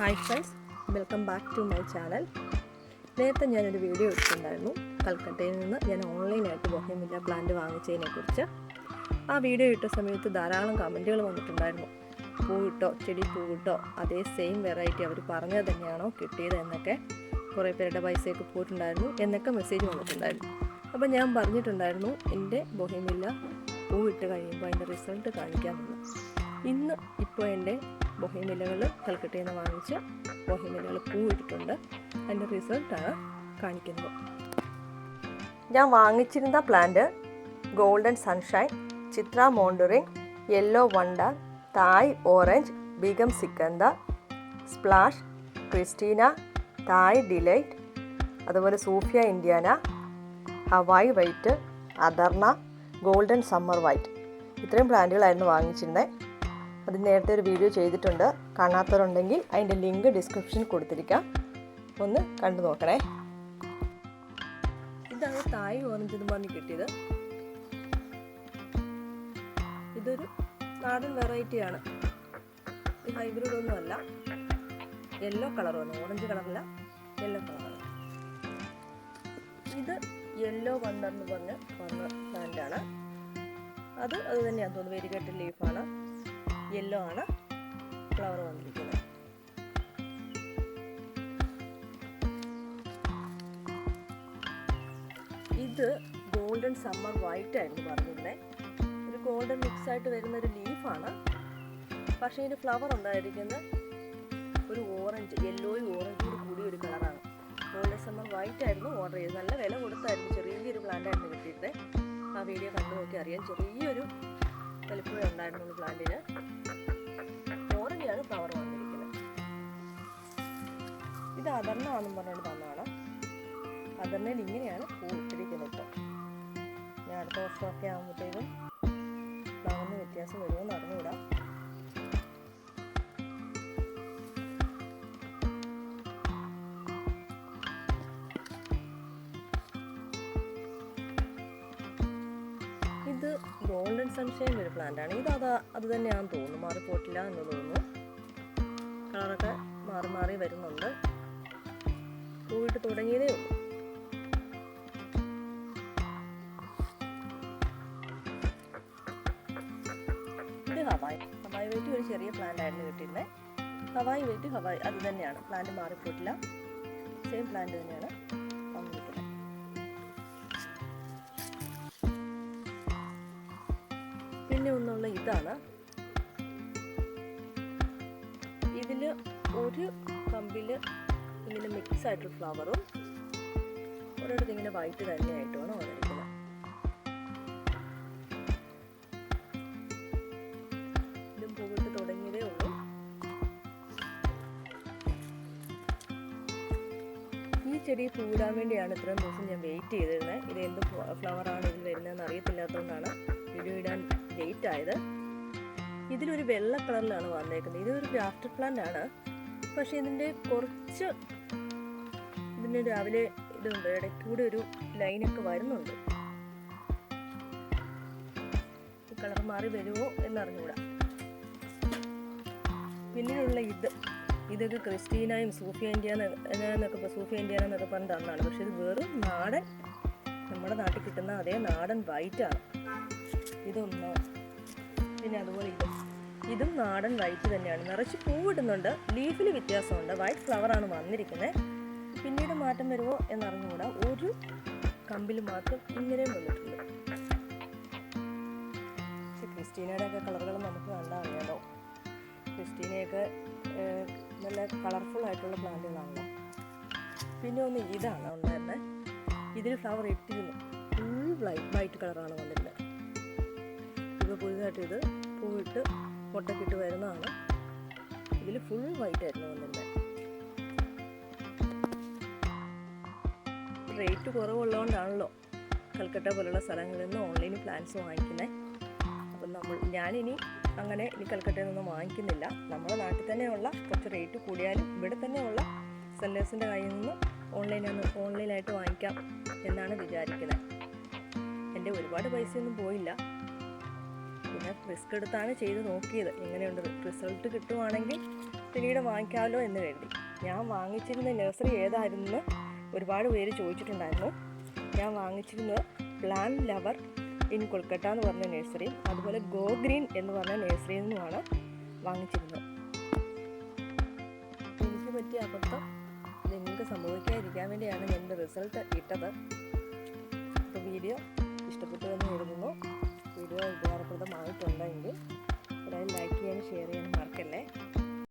Hi friends, welcome back to my channel. നേരത്തെ ഞാനൊരു video ഇട്ടിട്ടുണ്ടായിരുന്നു കൽക്കട്ടയിൽ നിന്ന് ഞാൻ ഓൺലൈനായിട്ട് ബൊഹേമില്ല പ്ലാന്റ് വാങ്ങിച്ചതിനെക്കുറിച്ച്. ആ വീഡിയോ ഇട്ട സമയത്ത് ധാരാളം കമൻറ്റുകൾ വന്നിട്ടുണ്ടായിരുന്നു. പൂവിട്ടോ, ചെടി പൂവിട്ടോ, അതേ സെയിം വെറൈറ്റി അവർ പറഞ്ഞത് തന്നെയാണോ കിട്ടിയത് എന്നൊക്കെ, കുറേ പേരുടെ പൈസയൊക്കെ പോയിട്ടുണ്ടായിരുന്നു എന്നൊക്കെ മെസ്സേജ് വന്നിട്ടുണ്ടായിരുന്നു. അപ്പോൾ ഞാൻ പറഞ്ഞിട്ടുണ്ടായിരുന്നു എൻ്റെ ബൊഹേമില്ല പൂവിട്ട് കഴിയുമ്പോൾ അതിൻ്റെ റിസൾട്ട് കാണിക്കാമെന്ന്. ഇന്ന് ഇപ്പോൾ എൻ്റെ ബൊഹേമില്ലകൾ കൽക്കട്ടയിൽ നിന്ന് വാങ്ങിച്ച് ബൊഹേമില്ലകൾ പൂവിട്ടിട്ടുണ്ട്. അതിൻ്റെ റിസൾട്ടാണ് കാണിക്കുന്നത്. ഞാൻ വാങ്ങിച്ചിരുന്ന പ്ലാന്റ് ഗോൾഡൻ സൺഷൈൻ, ചിത്ര മോണ്ടറിങ്, yellow wonder, Thai orange, Begum Sikandar, splash, Christina, Thai delight, അതുപോലെ സൂഫിയ ഇന്ത്യാന, ഹവായ് വൈറ്റ്, അദർണ, ഗോൾഡൻ സമ്മർ വൈറ്റ്, ഇത്രയും പ്ലാന്റുകളായിരുന്നു വാങ്ങിച്ചിരുന്നത്. അത് നേരത്തെ ഒരു വീഡിയോ ചെയ്തിട്ടുണ്ട്. കാണാത്തവരുണ്ടെങ്കിൽ അതിൻ്റെ ലിങ്ക് ഡിസ്ക്രിപ്ഷനിൽ കൊടുത്തിരിക്കാം, ഒന്ന് കണ്ടു നോക്കണേ. ഇതാണ് തായ് ഓറഞ്ച് എന്ന് പറഞ്ഞ് കിട്ടിയത്. ഇതൊരു നാടൻ വെറൈറ്റിയാണ്. ഇത് ഹൈബ്രിഡ് ഒന്നുമല്ല, യെല്ലോ കളറാണ്, ഓറഞ്ച് കളറല്ല, യെല്ലോ കളറാണ്. ഇത് യെല്ലോ വണ്ടർ എന്ന് പറഞ്ഞ് വന്ന പ്ലാന്റാണ്. അത് തന്നെയാണ് തോന്നുന്നു. വെരിഗേറ്റഡ് ലീഫാണ്, യെല്ലോ ആണ് ഫ്ലവർ വന്നിരിക്കുന്നത്. ഇത് ഗോൾഡൻ സമ്മർ വൈറ്റ് ആയിരുന്നു പറഞ്ഞിരുന്നത്. ഒരു ഗോൾഡൻ മിക്സ് ആയിട്ട് വരുന്ന ഒരു ലീഫാണ്. പക്ഷേ ഇതിന് ഫ്ലവർ ഉണ്ടായിരിക്കുന്നത് ഒരു ഓറഞ്ച്, യെല്ലോയും ഓറഞ്ചും കൂടി ഒരു കളറാണ്. ഗോൾഡൻ സമ്മർ വൈറ്റ് ആയിരുന്നു ഓർഡർ ചെയ്തത്. നല്ല വില കൊടുത്തായിരുന്നു. ചെറിയൊരു പ്ലാന്റ് ആയിരുന്നു കിട്ടിയിരുന്നത്. ആ വീഡിയോ കണ്ടു നോക്കി അറിയാം. ചെറിയൊരു വലിപ്പമേ ഉണ്ടായിരുന്നുള്ളൂ പ്ലാന്റിന്. ഓറഞ്ചാണ് ഫ്ലവർ വന്നിരിക്കുന്നത്. ഇത് അദർണ ആണെന്ന് പറഞ്ഞുകൊണ്ട് തന്നതാണ്. അദർണയിൽ ഇങ്ങനെയാണ് പൂ ഇട്ടിരിക്കുന്നത്. ഇപ്പോൾ ഞാൻ അടുത്ത വർഷമൊക്കെ ആകുമ്പോഴത്തേക്കും ഫ്ലവറിന് വ്യത്യാസം വരുമെന്ന് അറിഞ്ഞുകൂടാ. ഇത് ഗോൾഡൻ സൺഷൈൻ ഒരു പ്ലാന്റാണ്. അത് തന്നെയാണെന്ന് തോന്നുന്നു, മാറിപ്പോട്ടില്ല എന്ന് തോന്നുന്നു. കളറൊക്കെ മാറി മാറി വരുന്നുണ്ട്. പൂവിട്ട് തുടങ്ങിയതേ ഉള്ളൂ. ഇത് ഹവായ് വൈറ്റ് ഒരു ചെറിയ പ്ലാന്റ് ആയിരുന്നു കിട്ടിയിരുന്നത്. ഹവായ് വൈറ്റ് അത് തന്നെയാണ്. പ്ലാന്റ് മാറിപ്പോട്ടില്ല, സെയിം പ്ലാന്റ് തന്നെയാണ് വന്നിരിക്കുന്നത്. പിന്നെ ഒന്നുള്ള ഇതാണ്. ഇതിൽ ഒരു കമ്പിൽ ഇങ്ങനെ മിക്സ് ആയിട്ടൊരു ഫ്ലവറും ഒരിടത്ത് ഇങ്ങനെ വൈറ്റ് തന്നെയായിട്ടുമാണ് വന്നിരിക്കുന്നത്. ഇതും പൂവിട്ട് തുടങ്ങിയതേ ഉള്ളൂ. ഈ ചെടി പൂവിടാൻ വേണ്ടിയാണ് ഇത്രയും ദിവസം ഞാൻ വെയിറ്റ് ചെയ്തിരുന്നത്. ഇത് എന്ത് ഫ്ലവറാണ് ഇതിൽ വരുന്നതെന്ന് അറിയത്തില്ലാത്തതുകൊണ്ടാണ് വീഡിയോ ഇടാൻ ലേറ്റ് ആയത്. ഇതിലൊരു വെള്ള കളറിലാണ് വന്നേക്കുന്നത്. ഇതൊരു ഗ്രാഫ്റ്റഡ് പ്ലാന്റ് ആണ്. പക്ഷെ ഇതിൻ്റെ രാവിലെ ഇതുണ്ട്, ഇടയ്ക്കൂടെ ഒരു ലൈനൊക്കെ വരുന്നുണ്ട്. കളർ മാറി വരുമോ എന്നറിഞ്ഞുകൂടാ. പിന്നീടുള്ള ഇതൊക്കെ ക്രിസ്റ്റീനയും സൂഫിയ ഇന്ത്യാന എന്നൊക്കെ പറഞ്ഞ് തന്നാണ്. പക്ഷെ ഇത് വെറും നാടൻ, നമ്മുടെ നാട്ടിൽ കിട്ടുന്ന അതേ നാടൻ വൈറ്റാണ്. ഇതൊന്നോ. പിന്നെ അതുപോലെ ഇതും നാടൻ വൈറ്റ് തന്നെയാണ്. നിറച്ച് പൂവിടുന്നുണ്ട്. ലീഫിൽ വ്യത്യാസമുണ്ട്. വൈറ്റ് ഫ്ലവറാണ് വന്നിരിക്കുന്നത്. പിന്നീട് മാറ്റം വരുമോ എന്നറിഞ്ഞുകൂടാ. ഒരു കമ്പിൽ മാത്രം ഇങ്ങനെയും വന്നിട്ടുണ്ട്. ക്രിസ്റ്റീനയുടെ ഒക്കെ കളറുകൾ നമുക്ക് കണ്ടാൽ അറിയാലോ. ക്രിസ്റ്റീനയൊക്കെ നല്ല കളർഫുൾ ആയിട്ടുള്ള പ്ലാന്റുകളാണല്ലോ. പിന്നെ ഒന്ന് ഇതാണ് ഉണ്ടായിരുന്നത്. ഇതിൽ ഫ്ലവർ ഇട്ടിരുന്നു. ഫുൾ വൈറ്റ് കളറാണ് വന്നിരുന്നത്. ഇപ്പോൾ പുതിയതായിട്ട് ഇത് പൂവിട്ട് മുട്ടക്കിട്ട് വരുന്നതാണ്. ഇതിൽ ഫുൾ വൈറ്റ് ആയിരുന്നു വന്നിരുന്നത്. റേറ്റ് കുറവുള്ളതുകൊണ്ടാണല്ലോ കൽക്കട്ട പോലുള്ള സ്ഥലങ്ങളിൽ നിന്ന് ഓൺലൈനിൽ പ്ലാന്റ്സ് വാങ്ങിക്കുന്നത്. അപ്പം ഞാനിനി കൽക്കട്ടയിൽ നിന്നും വാങ്ങിക്കുന്നില്ല. നമ്മുടെ നാട്ടിൽ തന്നെയുള്ള കുറച്ച് റേറ്റ് കൂടിയാലും ഇവിടെ തന്നെയുള്ള സെല്ലേഴ്സിൻ്റെ കയ്യിൽ നിന്ന് ഓൺലൈനായിട്ട് വാങ്ങിക്കാം എന്നാണ് വിചാരിക്കുന്നത്. എൻ്റെ ഒരുപാട് പൈസയൊന്നും പോയില്ല. പിന്നെ റിസ്ക് എടുത്താണ് ചെയ്ത് നോക്കിയത്. എങ്ങനെയുണ്ട്, റിസൾട്ട് കിട്ടുവാണെങ്കിൽ പിന്നീട് വാങ്ങിക്കാമല്ലോ എന്ന് കരുതി. ഞാൻ വാങ്ങിച്ചിരുന്ന നഴ്സറി ഏതായിരുന്നെന്ന് ഒരുപാട് പേര് ചോദിച്ചിട്ടുണ്ടായിരുന്നു. ഞാൻ വാങ്ങിച്ചിരുന്നത് പ്ലാന്റ് ലവർ ഇൻ കൊൽക്കത്ത എന്ന് പറഞ്ഞ നഴ്സറിയും അതുപോലെ ഗോ ഗ്രീൻ എന്ന് പറഞ്ഞ നഴ്സറിയിൽ നിന്നുമാണ് വാങ്ങിച്ചിരുന്നത്. എനിക്ക് പറ്റിയ അബദ്ധം നിങ്ങൾക്ക് സംഭവിക്കാതിരിക്കാൻ വേണ്ടിയാണ് ഞാൻ എൻ്റെ റിസൾട്ട് ഇട്ടത്. അപ്പോൾ വീഡിയോ ഇഷ്ടപ്പെട്ടു എന്ന് കരുതുന്നു. വീഡിയോ ഉപകാരപ്രദമായിട്ടുണ്ടെങ്കിൽ എല്ലാവരും ലൈക്ക് ചെയ്യാനും ഷെയർ ചെയ്യാനും മറക്കല്ലേ.